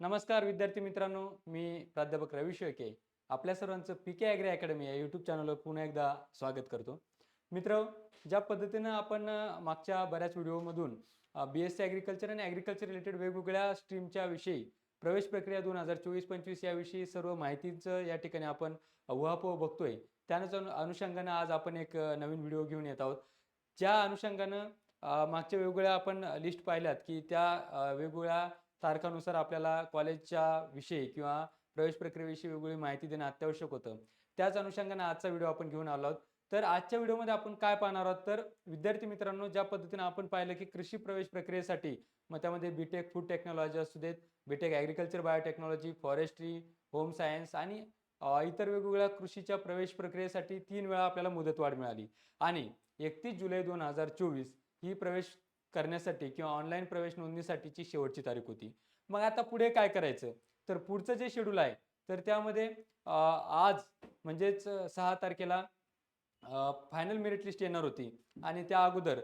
नमस्कार विद्यार्थी मित्रांनो, मी प्राध्यापक रवी शेळके. आपल्या सर्वांचं पीके ॲग्री अकॅडमी या यूट्यूब चॅनलवर पुन्हा एकदा स्वागत करतो. मित्र, ज्या पद्धतीनं आपण मागच्या बऱ्याच व्हिडिओमधून BSc ॲग्रिकल्चर आणि ॲग्रिकल्चर रिलेटेड वेगवेगळ्या स्ट्रीमच्या विषयी प्रवेश प्रक्रिया 2024-25 याविषयी सर्व माहितीचं या ठिकाणी आपण उहापोह बघतोय. त्याच अनुषंगानं आज आपण एक नवीन व्हिडिओ घेऊन येत आहोत. ज्या अनुषंगानं मागच्या वेगवेगळ्या आपण लिस्ट पाहिल्यात, की त्या वेगवेगळ्या तारखानुसार आपल्याला कॉलेजच्या विषयी किंवा प्रवेश प्रक्रियेविषयी वेगवेगळी माहिती देणं अत्यावश्यक होतं. त्याच अनुषंगाने आजचा व्हिडिओ आपण घेऊन आलो आहोत. तर आजच्या व्हिडिओमध्ये आपण काय पाहणार आहोत, तर विद्यार्थी मित्रांनो, ज्या पद्धतीने आपण पाहिलं की कृषी प्रवेश प्रक्रियेसाठी मग त्यामध्ये बीटेक फूड टेक्नॉलॉजी असू देत, BTech agriculture biotechnology, forestry, home science आणि इतर वेगवेगळ्या कृषीच्या प्रवेश प्रक्रियेसाठी 3 वेळा आपल्याला मुदतवाढ मिळाली आणि 31 जुलै 2024 ही प्रवेश करण्यासाठी किंवा ऑनलाईन प्रवेश नोंदणीसाठीची शेवटची तारीख होती. मग आता पुढे काय करायचं? तर पुढचं जे शेड्यूल आहे, तर त्यामध्ये आज म्हणजेच 6 तारखेला फायनल मेरिट लिस्ट येणार होती आणि त्या अगोदर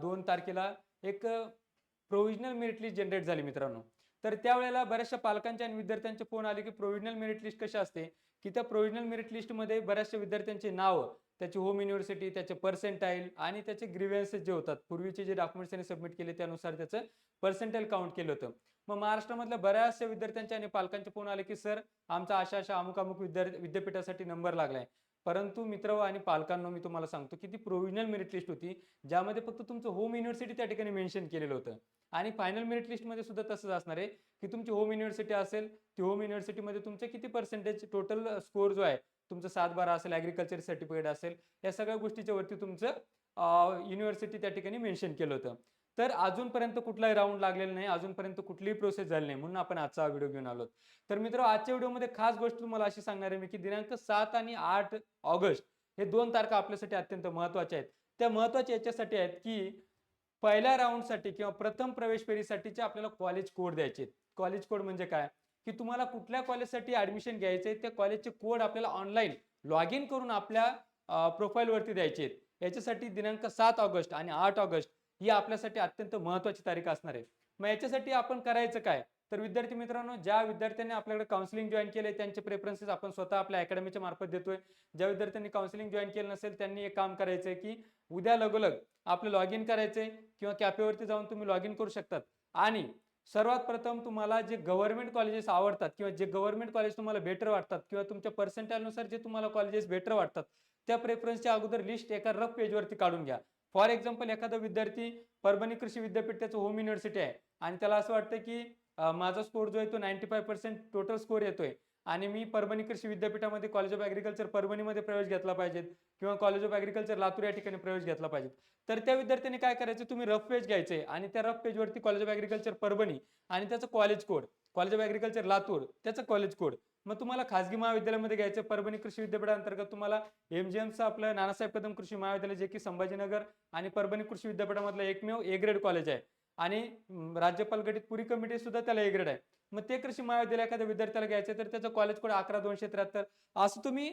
2 तारखेला एक प्रोव्हिजनल मेरिट लिस्ट जनरेट झाली मित्रांनो. तर त्यावेळेला बऱ्याचशा पालकांचे आणि विद्यार्थ्यांचे फोन आले, की प्रोव्हिजनल मेरिट लिस्ट कशी असते, की त्या प्रोव्हिजनल मेरिट लिस्टमध्ये बऱ्याचशा विद्यार्थ्यांची नावं, त्याची होम युनिव्हर्सिटी, त्याचे पर्सेंटाईल आणि त्याचे ग्रीव्हन्सेस जे होतात, पूर्वीचे जे डॉक्युमेंट्स त्यांनी सबमिट केले त्यानुसार त्याचं पर्सेंटाईल काउंट केलं होतं. मग महाराष्ट्रामधल्या बऱ्याचशा विद्यार्थ्यांचे आणि पालकांचे फोन आले, की सर आमचा अशा-अशा अमुक-अमुक विद्यापीठासाठी नंबर लागलाय. परंतु मित्र आणि पालकांनो, मी तुम्हाला सांगतो, की ती प्रोव्हिजनल मेरिट लिस्ट होती, ज्यामध्ये फक्त तुमचं होम युनिव्हर्सिटी त्या ठिकाणी मेन्शन केलेलं होतं. आणि फायनल मेरिट लिस्टमध्ये सुद्धा तसंच असणार आहे, की तुमची होम युनिव्हर्सिटी असेल, ती होम युनिव्हर्सिटीमध्ये तुमचे किती पर्सेंटेज टोटल स्कोर जो आहे, तुमचं 7-12 असेल, ॲग्रिकल्चर सर्टिफिकेट असेल, या सगळ्या गोष्टीच्या वरती तुमचं युनिव्हर्सिटी त्या ठिकाणी मेन्शन केलं होतं. तर अजूनपर्यंत कुठलाही राउंड लागलेला नाही, अजूनपर्यंत कुठलीही प्रोसेस झाली नाही, म्हणून आपण आजचा व्हिडिओ घेऊन आलो. तर मित्रांनो, आजच्या व्हिडिओमध्ये खास गोष्ट तुम्हाला अशी सांगणार आहे मी, की दिनांक 7 आणि 8 ऑगस्ट हे 2 तारखा आपल्यासाठी अत्यंत महत्त्वाच्या आहेत. त्या महत्त्वाच्या याच्यासाठी आहेत, की पहिल्या राउंडसाठी किंवा प्रथम प्रवेश फेरीसाठीचे आपल्याला कॉलेज कोड द्यायचे आहेत. कॉलेज कोड म्हणजे काय? की तुम्हाला कुठल्या कॉलेजसाठी ॲडमिशन घ्यायचंय, त्या कॉलेजचे कोड आपल्याला ऑनलाईन लॉग इन करून आपल्या प्रोफाईलवरती द्यायचे आहेत. याच्यासाठी दिनांक 7 ऑगस्ट आणि 8 ऑगस्ट ही आपल्यासाठी अत्यंत महत्त्वाची तारीख असणार आहे. मग याच्यासाठी आपण करायचं काय? तर विद्यार्थी मित्रांनो, ज्या विद्यार्थ्यांनी आपल्याकडे काउन्सिलिंग जॉइन केलंय त्यांचे प्रेफरन्सेस आपण स्वतः आपल्या अकॅडमीच्या मार्फत देतोय. ज्या विद्यार्थ्यांनी काउन्सिलिंग जॉइन केलं नसेल त्यांनी एक काम करायचंय, की उद्या लगोलग आपलं लॉग इन करायचंय किंवा कॅफेवरती जाऊन तुम्ही लॉग इन करू शकतात आणि सर्वात प्रथम तुम्हाला जे गव्हर्नमेंट कॉलेजेस आवडतात किंवा जे गव्हर्नमेंट कॉलेज तुम्हाला बेटर वाटतात किंवा तुमच्या पर्सेंटाईलनुसार जे तुम्हाला कॉलेजेस बेटर वाटतात, त्या प्रेफरन्सच्या अगोदर लिस्ट एका रफ पेजवरती काढून घ्या. फॉर एक्झाम्पल, एखादा विद्यार्थी परभणी कृषी विद्यापीठ त्याचं होम युनिव्हर्सिटी आहे आणि त्याला असं वाटतं, की माझा स्कोर जो आहे तो 95% टोटल स्कोर येतोय आणि मी परभणी कृषी विद्यापीठामध्ये कॉलेज ऑफ ॲग्रिकल्चर परभणीमध्ये प्रवेश घेतला पाहिजे किंवा कॉलेज ऑफ ॲग्रिकल्चर लातूर या ठिकाणी प्रवेश घेतला पाहिजे. तर त्या विद्यार्थ्यांनी काय करायचं, तुम्ही रफ पेज घ्यायचे आणि त्या रफ पेजवरती कॉलेज ऑफ ॲग्रिकल्चर परभणी आणि त्याचं college code, college of agriculture Latur त्याचं कॉलेज कोड. मग तुम्हाला खाजगी महाविद्यालयामध्ये घ्यायचं, परभणी कृषी विद्यापीठाअंतर्गत तुम्हाला MGMचं आपलं नानासाहेब कदम कृषी महाविद्यालय, जे की संभाजीनगर आणि परभणी कृषी विद्यापीठामधलं एकमेव ए ग्रेड कॉलेज आहे आणि राज्यपाल गठीत पुरी कमिटी सुद्धा त्याला ए ग्रेड आहे. मग ते कृषी महाविद्यालय एखाद्या विद्यार्थ्याला घ्यायचं तर त्याचं कॉलेज कोड 11273. असं तुम्ही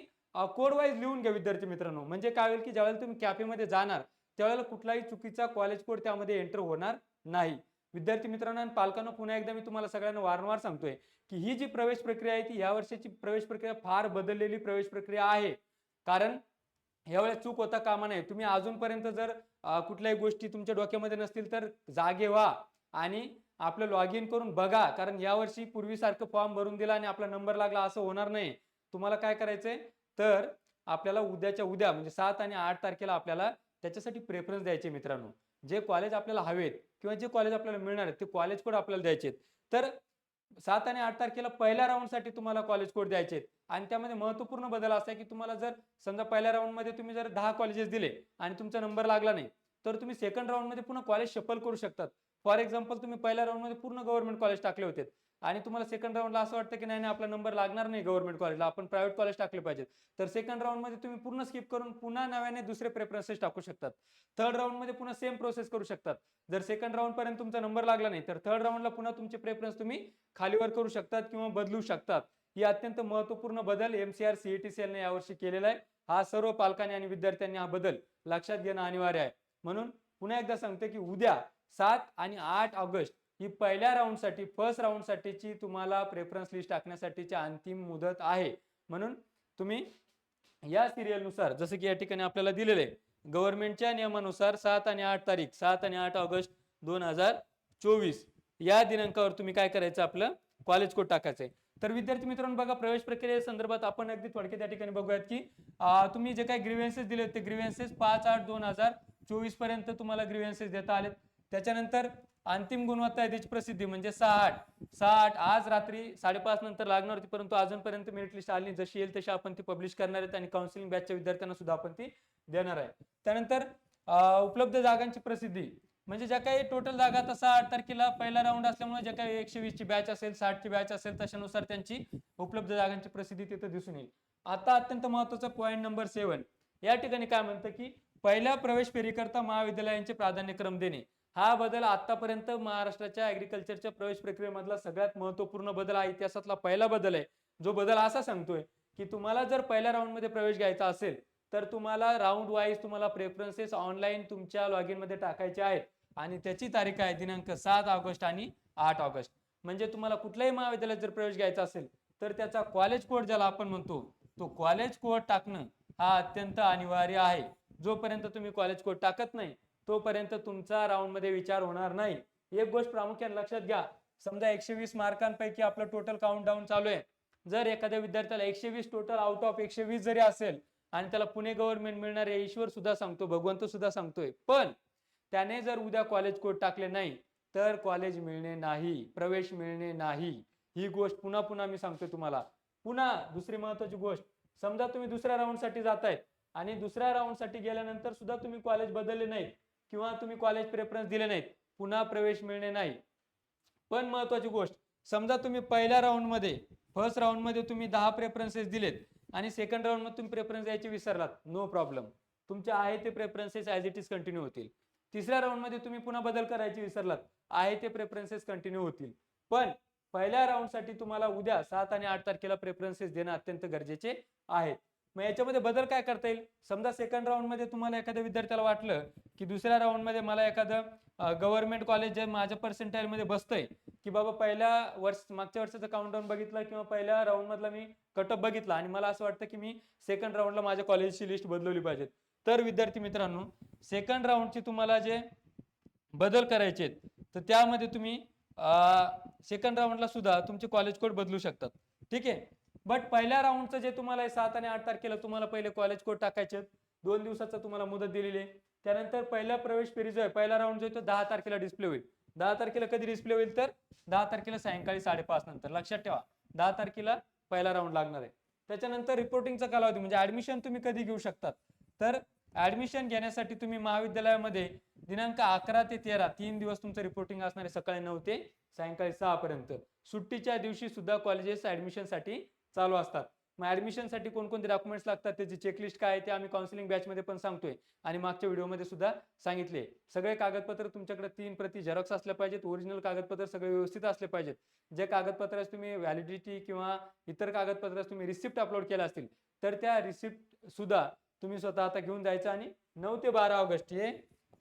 कोड वाईज लिहून घ्या विद्यार्थी मित्रांनो. म्हणजे काय होईल, की ज्यावेळेला तुम्ही कॅफेमध्ये जाणार त्यावेळेला कुठलाही चुकीचा कॉलेज कोड त्यामध्ये एंटर होणार नाही. विद्यार्थी मित्रांनो आणि पालकांनो, पुन्हा एकदा मी तुम्हाला सगळ्यांना वारंवार सांगतोय, की ही जी प्रवेश प्रक्रिया आहे ती या वर्षाची प्रवेश प्रक्रिया फार बदललेली प्रवेश प्रक्रिया आहे. कारण यावेळेस चूक होता कामा नये. तुम्ही अजूनपर्यंत जर कुठल्याही गोष्टी तुमच्या डोक्यामध्ये नसतील तर जागे व्हा आणि आपलं लॉग इन करून बघा. कारण यावर्षी पूर्वीसारखं फॉर्म भरून दिला आणि आपला नंबर लागला असं होणार नाही. तुम्हाला काय करायचंय, तर आपल्याला उद्याच्या उद्या म्हणजे 7 आणि 8 तारखेला आपल्याला त्याच्यासाठी प्रेफरन्स द्यायचे मित्रांनो. जे कॉलेज आपल्याला हवेत किंवा जे कॉलेज आपल्याला मिळणार आहेत ते कॉलेज कोड आपल्याला द्यायचे आहेत. तर 7 आणि 8 तारखेला पहिल्या राउंडसाठी तुम्हाला कॉलेज कोड द्यायचे आहेत आणि त्यामध्ये महत्त्वपूर्ण बदल असा आहे, की तुम्हाला जर समजा पहिल्या राउंडमध्ये तुम्ही जर 10 कॉलेजेस दिले आणि तुमचा नंबर लागला नाही, तर तुम्ही सेकंड राउंडमध्ये पुन्हा कॉलेज शफल करू शकतात. फॉर एक्झाम्पल, तुम्ही पहिल्या राउंडमध्ये पूर्ण गव्हर्नमेंट कॉलेज टाकले होते आणि तुम्हाला सेकंड राउंडला असं वाटतं, की नाही नाही आपला नंबर लागणार नाही गव्हर्नमेंट कॉलेजला, आपण प्रायव्हेट कॉलेज टाकले पाहिजेत. तर सेकंड राउंडमध्ये तुम्ही पूर्ण स्किप करून पुन्हा नव्याने दुसरे प्रेफरन्सेस टाकू शकतात. थर्ड राउंडमध्ये पुन्हा सेम प्रोसेस करू शकतात. जर सेकंड राउंड पर्यंत तुमचा नंबर लागला नाही, तर थर्ड राउंडला पुन्हा तुमचे प्रेफरन्स तुम्ही खालीवर करू शकतात किंवा बदलू शकतात. ही अत्यंत महत्त्वपूर्ण बदल MCR CET ने यावर्षी केलेला आहे. हा सर्व पालकांनी आणि विद्यार्थ्यांनी हा बदल लक्षात घेणं अनिवार्य आहे. म्हणून पुन्हा एकदा सांगतो, की उद्या 7 आणि 8 ऑगस्ट ही पहिल्या राऊंडसाठी फर्स्ट राऊंडसाठीची तुम्हाला प्रेफरन्स लिस्ट टाकण्यासाठीची अंतिम मुदत आहे. म्हणून तुम्ही या सिरियलनुसार जसं की या ठिकाणी आपल्याला दिलेलं आहे गव्हर्नमेंटच्या नियमानुसार 7 आणि 8 तारीख 7 आणि 8 ऑगस्ट 2024 या दिनांकावर तुम्ही काय करायचं आपलं कॉलेज कोड टाकायचं आहे. तर विद्यार्थी मित्रांनो बघा प्रवेश प्रक्रियेसंदर्भात आपण अगदी थोडक्यात या ठिकाणी बघूयात की तुम्ही जे काही ग्रीव्हन्सेस दिले ते ग्रीव्हन्सेस 5/8/2024 पर्यंत तुम्हाला ग्रीव्हन्सेस देता आलेत. त्याच्यानंतर अंतिम गुणवत्ता यादीची प्रसिद्धी म्हणजे 6/8 आज रात्री 5:30 नंतर लागणार होती, परंतु अजूनपर्यंत मेरिट लिस्ट आली जशी येईल तशी आपण ती पब्लिश करणार आहेत आणि काउन्सिलिंग बॅचच्या विद्यार्थ्यांना सुद्धा आपण ती देणार आहे. त्यानंतर उपलब्ध जागांची प्रसिद्धी म्हणजे ज्या काही टोटल जागा आता 6-8 तारखेला पहिला राऊंड असल्यामुळे ज्या काही 120 ची बॅच असेल 60 ची बॅच असेल तशानुसार त्यांची उपलब्ध जागांची प्रसिद्धी तिथे दिसून येईल. आता अत्यंत महत्वाचा पॉईंट नंबर 7 या ठिकाणी काय म्हणतं की पहिल्या प्रवेश फेरीकरता महाविद्यालयांचे प्राधान्यक्रम देणे. हा बदल आतापर्यंत महाराष्ट्राच्या ऍग्रिकल्चरच्या प्रवेश प्रक्रियेमधला सगळ्यात महत्वपूर्ण बदल आहे. इतिहासातला पहिला बदल आहे. जो बदल असा सांगतोय की तुम्हाला जर पहिल्या राऊंड मध्ये प्रवेश घ्यायचा असेल तर तुम्हाला राऊंड वाईज तुम्हाला प्रेफरन्सेस ऑनलाईन तुमच्या लॉगिन मध्ये टाकायचे आहेत आणि त्याची तारीख आहे दिनांक 7 ऑगस्ट आणि 8 ऑगस्ट. म्हणजे तुम्हाला कुठल्याही महाविद्यालयात जर प्रवेश घ्यायचा असेल तर त्याचा कॉलेज कोड ज्याला आपण म्हणतो तो कॉलेज कोड टाकणं हा अत्यंत अनिवार्य आहे. जोपर्यंत तुम्ही कॉलेज कोड टाकत नाही तोपर्यंत तुमचा राऊंड मध्ये विचार होणार नाही. एक गोष्ट प्रामुख्याने लक्षात घ्या, समजा 120 मार्कांपैकी आपलं टोटल काउंट डाऊन चालू आहे. जर एखाद्या विद्यार्थ्याला 120 टोटल आउट ऑफ 120 जरी असेल आणि त्याला पुणे गव्हर्नमेंट मिळणार आहे, ईश्वर सुद्धा सांगतो भगवंत सुद्धा सांगतोय, पण त्याने जर उद्या कॉलेज कोड टाकले नाही तर कॉलेज मिळणे नाही, प्रवेश मिळणे नाही. ही गोष्ट पुन्हा पुन्हा मी सांगतोय तुम्हाला. पुन्हा दुसरी महत्वाची गोष्ट, समजा तुम्ही दुसऱ्या राऊंड साठी जातायत आणि दुसऱ्या राऊंड साठी गेल्यानंतर सुद्धा तुम्ही कॉलेज बदलले नाहीत किंवा तुम्ही कॉलेज प्रेफरन्स दिले नाहीत, पुन्हा प्रवेश मिळणे नाही. पण महत्वाची गोष्ट, समजा तुम्ही पहिल्या राऊंड मध्ये फर्स्ट राऊंड मध्ये तुम्ही 10 प्रेफरन्सेस दिलेत आणि सेकंड राऊंड मध्ये तुम्ही प्रेफरन्स द्यायचे विसरलात, नो प्रॉब्लेम, तुमचे आहे ते preferences as it is continue होतील. तिसऱ्या राऊंड मध्ये तुम्ही पुन्हा बदल करायचे विसरलात, आहे ते प्रेफरन्सेस कंटिन्यू होतील. पण पहिल्या राऊंड साठी तुम्हाला उद्या 7 आणि 8 तारखेला प्रेफरन्सेस देणं अत्यंत गरजेचे आहेत. मग याच्यामध्ये बदल काय करता येईल, समजा सेकंड राऊंड मध्ये तुम्हाला एखाद्या विद्यार्थ्याला वाटलं की दुसऱ्या राऊंड मध्ये मला एखादं गव्हर्नमेंट कॉलेज जे माझ्या पर्सेंटाईल मध्ये बसतंय की बाबा पहिल्या मागच्या वर्षाचा काउंटडाऊन बघितला किंवा पहिल्या राऊंड मधला मी कटअप बघितला आणि मला असं वाटतं की मी सेकंड राऊंडला माझ्या कॉलेजची लिस्ट बदलवली पाहिजे, तर विद्यार्थी मित्रांनो सेकंड राऊंडची तुम्हाला जे बदल करायचे तर त्यामध्ये तुम्ही सेकंड राऊंडला सुद्धा तुमचे कॉलेज कोड बदलू शकतात. ठीक आहे. बट पहिल्या राऊंडचं जे तुम्हाला 7 आणि 8 तारखेला तुम्हाला पहिले कॉलेज कोड टाकायचे, 2 दिवसाचा तुम्हाला मुदत दिलेली आहे. त्यानंतर पहिला प्रवेश फेरी जो आहे पहिला राऊंड जो आहे तो 10 तारखेला डिस्प्ले होईल. 10 तारखेला कधी डिस्प्ले होईल तर 10 तारखेला सायंकाळी 5:30 नंतर. लक्षात ठेवा 10 तारखेला पहिला राऊंड लागणार आहे. त्याच्यानंतर रिपोर्टिंगचा कालावधी म्हणजे ऍडमिशन तुम्ही कधी घेऊ शकतात, तर ऍडमिशन घेण्यासाठी तुम्ही महाविद्यालयामध्ये दिनांक 11 ते 13 3 दिवस तुमचं रिपोर्टिंग असणार आहे, सकाळी 9 ते सायंकाळी 6 पर्यंत. सुट्टीच्या दिवशी सुद्धा कॉलेजेस ऍडमिशन साठी चालू असतात. मग ऍडमिशन साठी कोणकोणते डॉक्युमेंट्स लागतात त्याची चेकलिस्ट काय आहे ते आम्ही काउन्सिलिंग बॅच मध्ये पण सांगतोय आणि मागच्या व्हिडिओमध्ये सुद्धा सांगितले. सगळे कागदपत्र तुमच्याकडे 3 प्रती झेरॉक्स असल्या पाहिजेत, ओरिजिनल कागदपत्र सगळे व्यवस्थित असले पाहिजेत. जे कागदपत्रास तुम्ही व्हॅलिडिटी किंवा इतर कागदपत्रास तुम्ही रिसिप्ट अपलोड केल्या असतील तर त्या रिसिप्ट सुद्धा तुम्ही स्वतः आता घेऊन जायचं आणि 9 ते 12 ऑगस्ट हे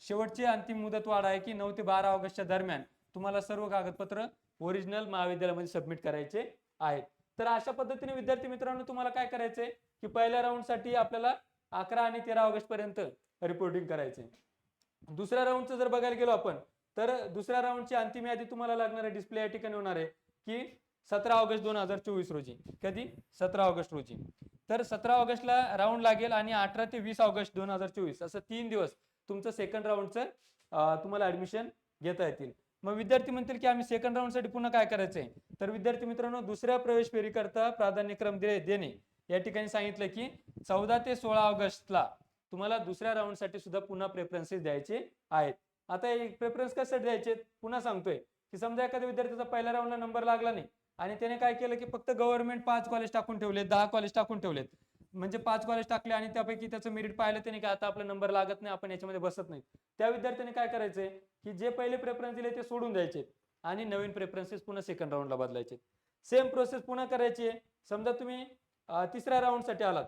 शेवटची अंतिम मुदत वाढ आहे की 9 ते 12 ऑगस्टच्या दरम्यान तुम्हाला सर्व कागदपत्र ओरिजिनल महाविद्यालयामध्ये सबमिट करायचे आहेत. तर अशा पद्धतीने विद्यार्थी मित्रांनो तुम्हाला काय करायचंय की पहिल्या राऊंड साठी आपल्याला 11 आणि 13 ऑगस्ट पर्यंत रिपोर्टिंग करायचंय. दुसऱ्या राऊंडचं जर बघायला गेलो आपण तर दुसऱ्या राऊंडची अंतिम यादी तुम्हाला लागणार आहे डिस्प्ले या ठिकाणी होणार आहे की 17 ऑगस्ट 2024 रोजी. कधी 17 ऑगस्ट रोजी. तर 17 ऑगस्टला राऊंड लागेल आणि 18 ते 20 ऑगस्ट 2024 असं 3 दिवस तुमचं सेकंड राऊंडचं तुम्हाला ऍडमिशन घेता येतील. मग विद्यार्थी म्हणतील की आम्ही सेकंड राऊंड साठी पुन्हा काय करायचंय, तर विद्यार्थी मित्रांनो दुसऱ्या प्रवेश फेरीकरता प्राधान्यक्रम देणे या ठिकाणी सांगितलं की 14 ते 16 ऑगस्टला तुम्हाला दुसऱ्या राऊंड साठी सुद्धा पुन्हा प्रेफरन्सेस द्यायचे आहेत. आता प्रेफरन्स कशासाठी द्यायचे पुन्हा सांगतोय की समजा एखाद्या विद्यार्थ्याचा पहिल्या राऊंडला नंबर लागला नाही आणि त्याने काय केलं की फक्त गव्हर्नमेंट 5 कॉलेज टाकून ठेवले, 10 कॉलेज टाकून ठेवलेत, म्हणजे 5 कॉलेज टाकले आणि त्यापैकी त्याचं मेरिट पाहिलं त्याने की आता आपला नंबर लागत नाही, आपण याच्यामध्ये बसत नाही. त्या विद्यार्थ्याने काय करायचंय की जे पहिले प्रेफरन्स दिले ते सोडून द्यायचे आणि नवीन प्रेफरन्सेस पुन्हा सेकंड राऊंडला बदलायचे. सेम प्रोसेस पुन्हा करायची आहे. समजा तुम्ही तिसऱ्या राऊंड साठी आलात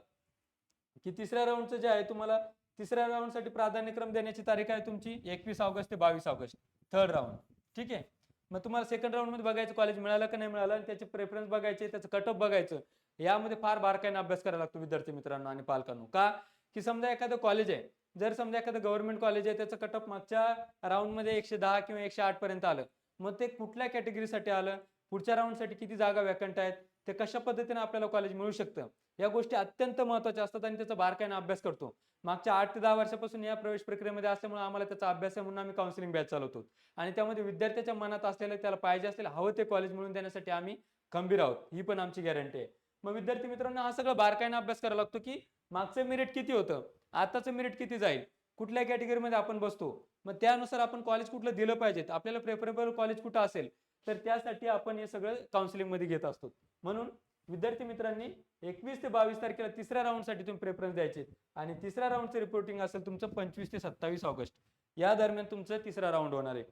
की तिसऱ्या राऊंडचं जे आहे तुम्हाला तिसऱ्या राऊंड साठी प्राधान्यक्रम देण्याची तारीख आहे तुमची 21 ऑगस्ट ते 22 ऑगस्ट थर्ड राऊंड. ठीक आहे. मग तुम्हाला सेकंड राऊंडमध्ये बघायचं कॉलेज मिळालं का नाही मिळालं, आणि त्याचे प्रेफरन्स बघायचे, त्याचं कट ऑफ बघायचं. यामध्ये फार बारकाईने अभ्यास करायला लागतो विद्यार्थी मित्रांनो आणि पालकांनो. का की समजा एखादं कॉलेज आहे, जर समजा एखादं गव्हर्नमेंट कॉलेज आहे, त्याचं कट ऑफ मागच्या राऊंडमध्ये 110 किंवा 108 पर्यंत आलं, मग ते कुठल्या कॅटेगरीसाठी आलं, पुढच्या राऊंडसाठी किती जागा वॅकंट आहेत, ते कशा पद्धतीने आपल्याला कॉलेज मिळू शकतं, या गोष्टी अत्यंत महत्त्वाच्या असतात आणि त्याचा बारकाईने अभ्यास करतो. मागच्या 8 ते 10 वर्षापासून या प्रवेश प्रक्रियेमध्ये असल्यामुळे आम्हाला त्याचा अभ्यास आहे, म्हणून आम्ही काउन्सिलिंग बॅच चालवतो आणि त्यामध्ये विद्यार्थ्याच्या मनात असलेलं, त्याला पाहिजे असलेलं हवं ते कॉलेज मिळवून देण्यासाठी आम्ही खंबीर आहोत, ही पण आमची गॅरंटी आहे. मग विद्यार्थी मित्रांनो, हा सगळं बारकाईने अभ्यास करायला लागतो की मागचं मेरिट किती होतं, आताचं मेरिट किती जाईल, कुठल्या कॅटेगरीमध्ये आपण बसतो, मग त्यानुसार आपण कॉलेज कुठलं दिलं पाहिजे, आपल्याला प्रेफरेबल कॉलेज कुठं असेल, तर त्यासाठी आपण हे सगळं काउन्सिलिंग मध्ये घेत असतो. म्हणून विद्यार्थी मित्रांनी 21 ते 22 तारखेला तिसऱ्या राऊंडसाठी तुम्ही प्रेफरन्स द्यायचे आणि तिसऱ्या राऊंडचं रिपोर्टिंग असेल तुमचं 25 ते 27 ऑगस्ट या दरम्यान तुमचं तिसरा राऊंड होणार आहे.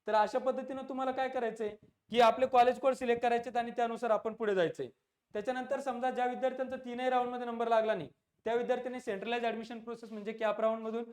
तर अशा पद्धतीनं तुम्हाला काय करायचंय की आपले कॉलेज कोड सिलेक्ट करायचे आणि त्यानुसार आपण पुढे जायचंय. त्याच्यानंतर समजा ज्या विद्यार्थ्यांचा तीनही राऊंड मध्ये नंबर लागला नाही, त्या विद्यार्थ्यांनी सेंट्रलाइज ऍडमिशन प्रोसेस म्हणजे कॅप राऊंड मधून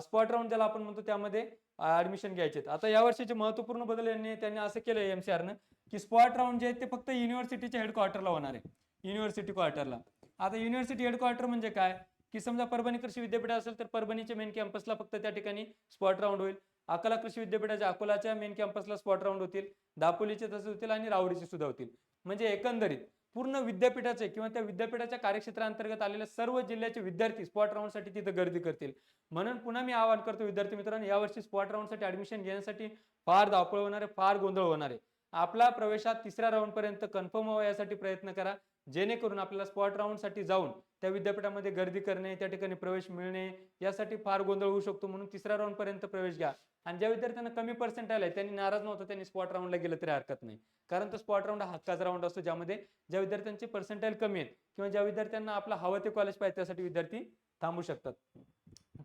स्पॉट राऊंड ज्याला आपण म्हणतो त्यामध्ये ऍडमिशन घ्यायचे. आता या वर्षीचे महत्वपूर्ण बदल त्यांनी असं केलं एमसीआरनं की स्पॉट राऊंड जे आहे ते फक्त युनिव्हर्सिटीच्या हेडक्वार्टरला होणार आहे, युनिव्हर्सिटी क्वार्टरला. आता युनिव्हर्सिटी हेडक्वार्टर म्हणजे काय की समजा परभणी कृषी विद्यापीठ असेल तर परभणीच्या मेन कॅम्पसला फक्त त्या ठिकाणी स्पॉट राऊंड होईल. अकोला कृषी विद्यापीठाच्या अकोलाच्या मेन कॅम्पसला स्पॉट राऊंड होतील, दापोलीचे तसे होतील आणि राहुरीचे सुद्धा होतील. म्हणजे एकंदरीत पूर्ण विद्यापीठाचे किंवा त्या विद्यापीठाच्या कार्यक्षेत्रांतर्गत आलेल्या सर्व जिल्ह्याचे विद्यार्थी स्पॉट राऊंडसाठी तिथे गर्दी करतील. म्हणून पुन्हा मी आवाहन करतो विद्यार्थी मित्रांनो, यावर्षी स्पॉट राऊंडसाठी ऍडमिशन घेण्यासाठी फार धावपळ होणार आहे, फार गोंधळ होणार आहे. आपला प्रवेशात तिसऱ्या राऊंड पर्यंत कन्फर्म व्हावा यासाठी प्रयत्न करा, जेणेकरून आपल्याला स्पॉट राऊंड साठी जाऊन त्या विद्यापीठामध्ये गर्दी करणे, त्या ठिकाणी प्रवेश मिळणे यासाठी फार गोंधळ होऊ शकतो. म्हणून तिसऱ्या राऊंड पर्यंत प्रवेश घ्या. आणि ज्या विद्यार्थ्यांना कमी पर्सेंटाईल आहे त्यांनी नाराज नव्हतं, त्यांनी स्पॉट राऊंडला गेलं तरी हरकत नाही, कारण तो स्पॉट राऊंड हा हक्काचा राऊंड असतो, ज्यामध्ये ज्या विद्यार्थ्यांचे पर्सेंटाईल कमी आहेत किंवा ज्या विद्यार्थ्यांना आपला हवं ते कॉलेज पाहिजे त्यासाठी विद्यार्थी थांबू शकतात.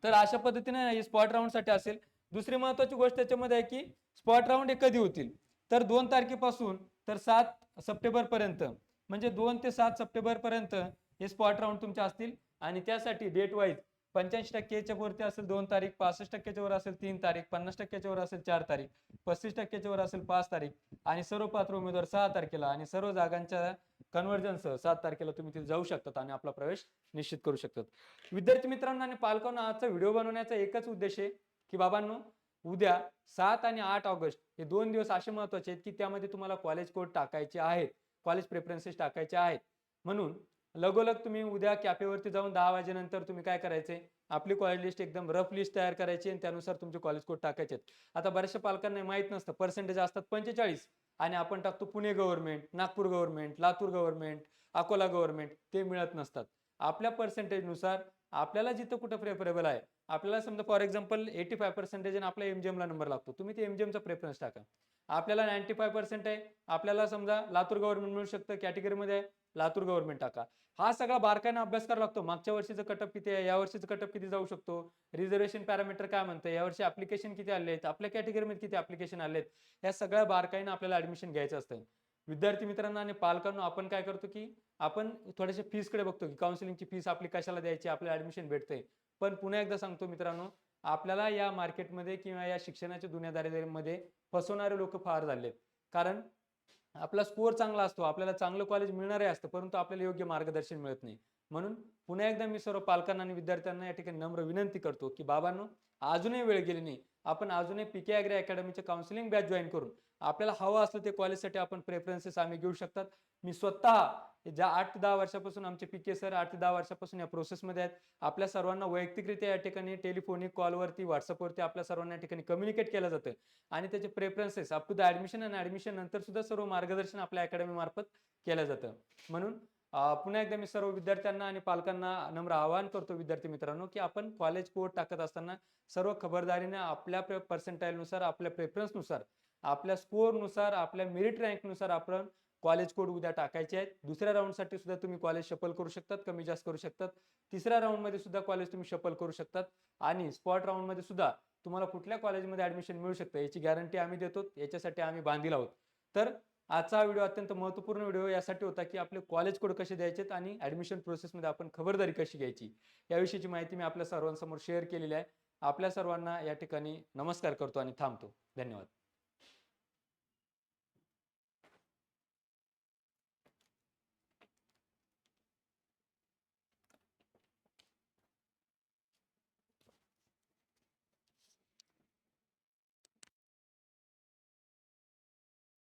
तर अशा पद्धतीने हे स्पॉट राऊंड साठी असेल. दुसरी महत्वाची गोष्ट त्याच्यामध्ये आहे की स्पॉट राऊंड हे कधी होतील, तर 2 तारखेपासून तर 7 सप्टेंबर पर्यंत, म्हणजे 2 ते 7 सप्टेंबर पर्यंत हे स्पॉट राऊंड तुमचे असतील. आणि त्यासाठी डेट वाईज 85% वरती असेल 2 तारीख, 65% वर असेल 3 तारीख, 50% वर असेल 4 तारीख, 35% वर असेल 5 तारीख आणि सर्व पात्र उमेदवार 6 तारखेला आणि सर्व जागांच्या कन्व्हर्जनसह 7 तारखेला तुम्ही तिथे जाऊ शकतात आणि आपला प्रवेश निश्चित करू शकतात. विद्यार्थी मित्रांनो आणि पालकांना आजचा व्हिडिओ बनवण्याचा एकच उद्देश आहे की बाबांनो, उद्या 7 आणि 8 ऑगस्ट हे 2 दिवस असे महत्वाचे आहेत की त्यामध्ये तुम्हाला कॉलेज कोड टाकायचे आहेत, कॉलेज प्रेफरन्सेस टाकायचे आहेत. म्हणून लगोलग तुम्ही उद्या कॅफेवरती जाऊन 10 वाजेनंतर तुम्ही काय करायचे, आपली कॉलेज लिस्ट एकदम रफ लिस्ट तयार करायची आणि त्यानुसार तुमचे कॉलेज कोड टाकायचे. आता बऱ्याचशा पालकांना माहित नसतं, पर्सेंटेज असतात 45 आणि आपण टाकतो Pune government, Nagpur government, Latur government, Akola government, ते मिळत नसतात. आपल्या पर्सेंटेजनुसार आपल्याला जिथं कुठं प्रेफरेबल आहे, आपल्याला समजा फॉर एक्झाम्पल 85% आणि आपला एमजीएम ला नंबर लागतो, तुम्ही ते एमजीएमचा प्रेफरन्स टाका. आपल्याला 95% आहे, आपल्याला समजा लातूर गव्हर्नमेंट मिळू शकतं कॅटेगरीमध्ये आहे, लातूर गव्हर्नमेंट टाका. हा सगळा बारकाईने अभ्यास करावा लागतो. मागच्या वर्षीचं कटअप किती आहे, या वर्षीचं कटअप किती जाऊ शकतो, रिझर्वेशन पॅरामीटर काय म्हणतं, यावर्षी ऍप्लिकेशन किती आले आहेत, आपल्या कॅटेगरीमध्ये किती ऍप्लिकेशन आले आहेत, या सगळ्या बारकाईने आपल्याला ऍडमिशन घ्यायचं असतं. विद्यार्थी मित्रांनो आणि पालकांनो, आपण काय करतो की आपण थोड्याशा फीस कडे बघतो की काउन्सिलिंगची फीस आपली कशाला द्यायची, आपल्याला ऍडमिशन भेटतंय. पण पुन्हा एकदा सांगतो मित्रांनो, आपल्याला या मार्केटमध्ये किंवा या शिक्षणाच्या दुनियादारीमध्ये फसवणारे लोक फार झालेत. कारण आपला स्कोअर चांगला असतो, आपल्याला चांगलं कॉलेज मिळणारही असतं, परंतु आपल्याला योग्य मार्गदर्शन मिळत नाही. म्हणून पुन्हा एकदा मी सर्व पालकांना आणि विद्यार्थ्यांना या ठिकाणी नम्र विनंती करतो की बाबांनो, अजूनही वेळ गेली नाही. आपण अजूनही पीके ॲग्री अकॅडमीचे काउन्सिलिंग बॅच जॉईन करून आपल्याला हवं असलं ते कॉलेजसाठी आपण प्रेफरन्सेस आम्ही घेऊ शकतात. मी स्वतः ज्या 8 ते 10 वर्षापासून आमचे पीके सर 8 ते 10 वर्षापासून या प्रोसेसमध्ये आहेत, आपल्या सर्वांना वैयक्तिकरित्या या ठिकाणी टेलिफोनिक कॉलवरती, व्हॉट्सअपवरती आपल्या सर्वांना या ठिकाणी कम्युनिकेट केलं जातं आणि त्याचे preferences up to the admission आणि ऍडमिशन नंतर सुद्धा सर्व मार्गदर्शन आपल्या अकॅडमी मार्फत केलं जातं. म्हणून पुन्हा एकदा मी सर्व विद्यार्थ्यांना आणि पालकांना नम्र आवाहन करतो विद्यार्थी मित्रांनो की आपण कॉलेज कोड टाकत असताना सर्व खबरदारीने आपल्या पर्सेंटाईलनुसार, आपल्या प्रेफरन्सनुसार, आपल्या स्कोअरनुसार, आपल्या मेरिट रँकनुसार आपण कॉलेज कोड उद्या टाकायचे आहेत. दुसऱ्या राऊंडसाठी सुद्धा तुम्ही कॉलेज शफल करू शकतात, कमी जास्त करू शकतात. तिसऱ्या राऊंडमध्ये सुद्धा कॉलेज तुम्ही शफल करू शकतात आणि स्पॉट राऊंडमध्ये सुद्धा तुम्हाला कुठल्या कॉलेजमध्ये ऍडमिशन मिळू शकतं याची गॅरंटी आम्ही देतो, याच्यासाठी आम्ही बांधील आहोत. तर आजचा व्हिडिओ अत्यंत महत्त्वपूर्ण व्हिडिओ यासाठी होता की आपले कॉलेज कोड कसे द्यायचे आणि ऍडमिशन प्रोसेसमध्ये आपण खबरदारी कशी घ्यायची याविषयीची माहिती मी आपल्या सर्वांसमोर शेअर केलेली आहे. आपल्या सर्वांना या ठिकाणी नमस्कार करतो आणि थांबतो. धन्यवाद.